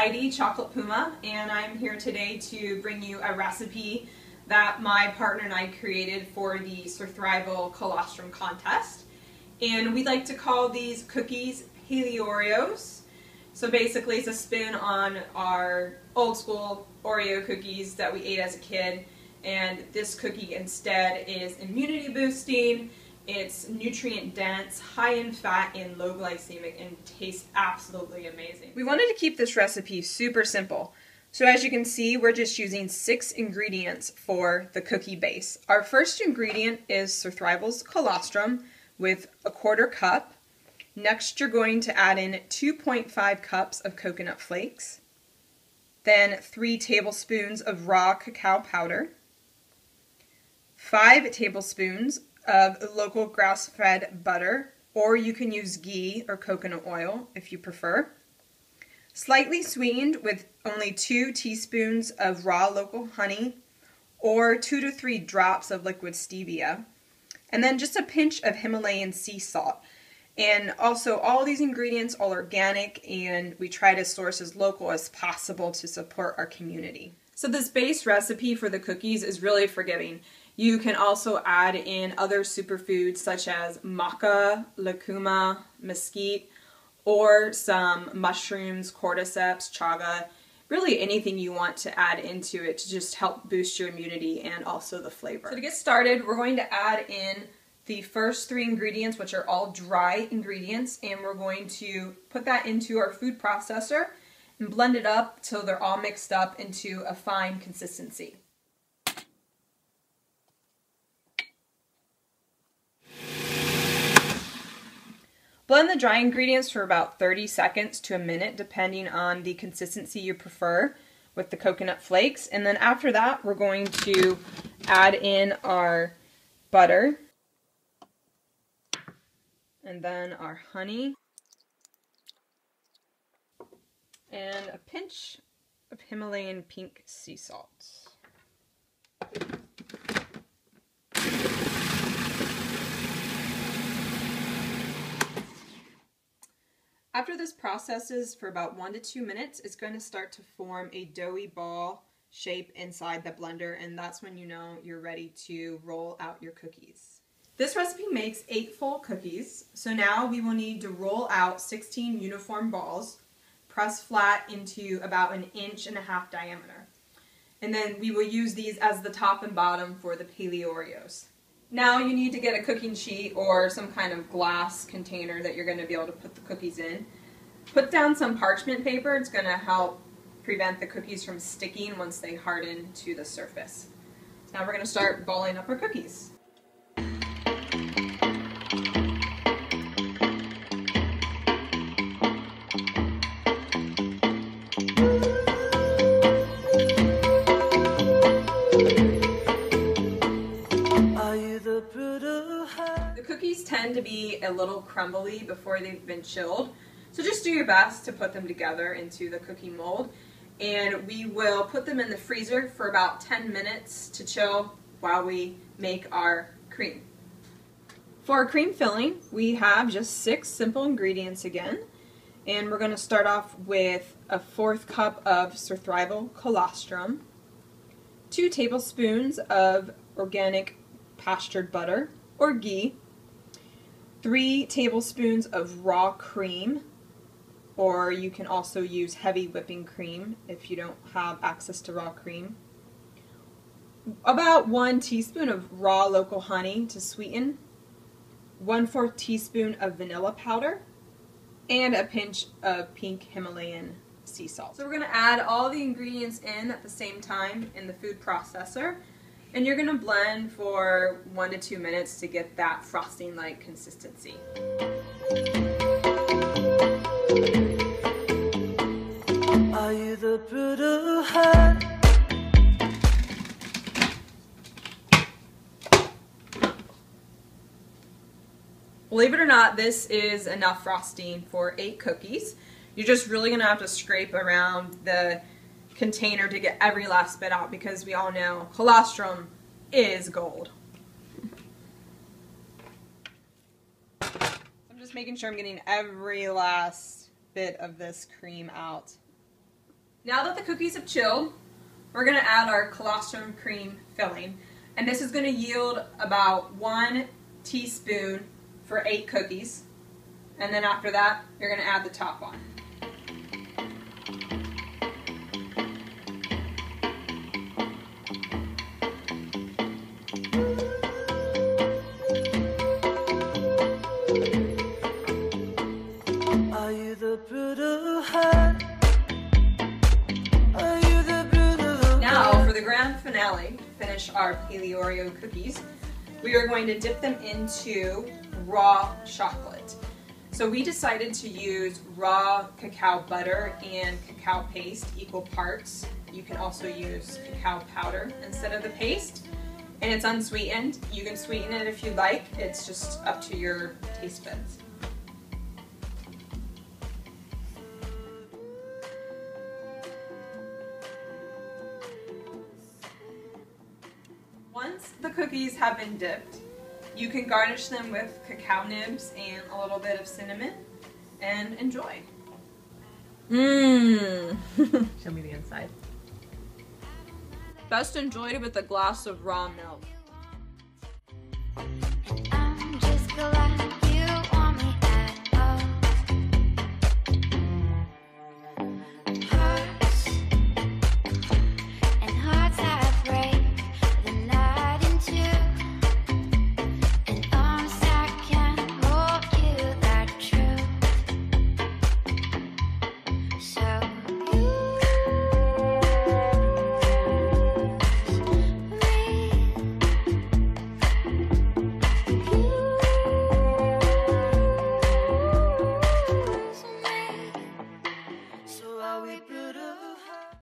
Heidi, Chocolate Puma, and I'm here today to bring you a recipe that my partner and I created for the Surthrival Colostrum contest. And we like to call these cookies Paleoreos. So basically it's a spin on our old school Oreo cookies that we ate as a kid, and this cookie instead is immunity boosting. It's nutrient dense, high in fat, and low glycemic, and tastes absolutely amazing. We wanted to keep this recipe super simple. So as you can see, we're just using 6 ingredients for the cookie base. Our first ingredient is Surthrival's Colostrum with 1/4 cup. Next, you're going to add in 2.5 cups of coconut flakes. Then 3 tablespoons of raw cacao powder. 5 tablespoons of local grass-fed butter, or you can use ghee or coconut oil if you prefer. Slightly sweetened with only 2 teaspoons of raw local honey, or 2 to 3 drops of liquid stevia, and then just a pinch of Himalayan sea salt. And also, all these ingredients are organic, and we try to source as local as possible to support our community. So this base recipe for the cookies is really forgiving. You can also add in other superfoods such as maca, lucuma, mesquite, or some mushrooms, cordyceps, chaga, really anything you want to add into it to just help boost your immunity and also the flavor. So to get started, we're going to add in the first 3 ingredients, which are all dry ingredients, and we're going to put that into our food processor and blend it up till they're all mixed up into a fine consistency. Blend the dry ingredients for about 30 seconds to a minute, depending on the consistency you prefer with the coconut flakes. And then after that, we're going to add in our butter, and then our honey, and a pinch of Himalayan pink sea salt. After this processes for about 1 to 2 minutes, it's going to start to form a doughy ball shape inside the blender, and that's when you know you're ready to roll out your cookies. This recipe makes 8 full cookies, so now we will need to roll out 16 uniform balls, press flat into about 1.5 inches diameter. And then we will use these as the top and bottom for the Paleoreos. Now you need to get a cooking sheet or some kind of glass container that you're going to be able to put the cookies in. Put down some parchment paper. It's going to help prevent the cookies from sticking once they harden to the surface. Now we're going to start balling up our cookies. The cookies tend to be a little crumbly before they've been chilled, so just do your best to put them together into the cookie mold, and we will put them in the freezer for about 10 minutes to chill while we make our cream. For our cream filling, we have just 6 simple ingredients again, and we're going to start off with a 1/4 cup of Surthrival Colostrum, 2 tablespoons of organic pastured butter or ghee, 3 tablespoons of raw cream, or you can also use heavy whipping cream if you don't have access to raw cream, about 1 teaspoon of raw local honey to sweeten, 1/4 teaspoon of vanilla powder, and a pinch of pink Himalayan sea salt. So we're going to add all the ingredients in at the same time in the food processor, and you're going to blend for 1 to 2 minutes to get that frosting-like consistency. Are you the brutal heart? Believe it or not, this is enough frosting for 8 cookies. You're just really going to have to scrape around the container to get every last bit out, because we all know colostrum is gold. I'm just making sure I'm getting every last bit of this cream out. Now that the cookies have chilled, we're going to add our colostrum cream filling. And this is going to yield about 1 teaspoon for 8 cookies. And then after that, you're going to add the top on. Are you the brutal heart? Are you the brutal? Now for the grand finale, finish our Paleoreo cookies, we are going to dip them into raw chocolate. So we decided to use raw cacao butter and cacao paste, equal parts. You can also use cacao powder instead of the paste. And it's unsweetened. You can sweeten it if you like. It's just up to your taste buds. Once the cookies have been dipped, you can garnish them with cacao nibs and a little bit of cinnamon and enjoy. Mmm. Show me the inside. Best enjoyed with a glass of raw milk. I'm just glad.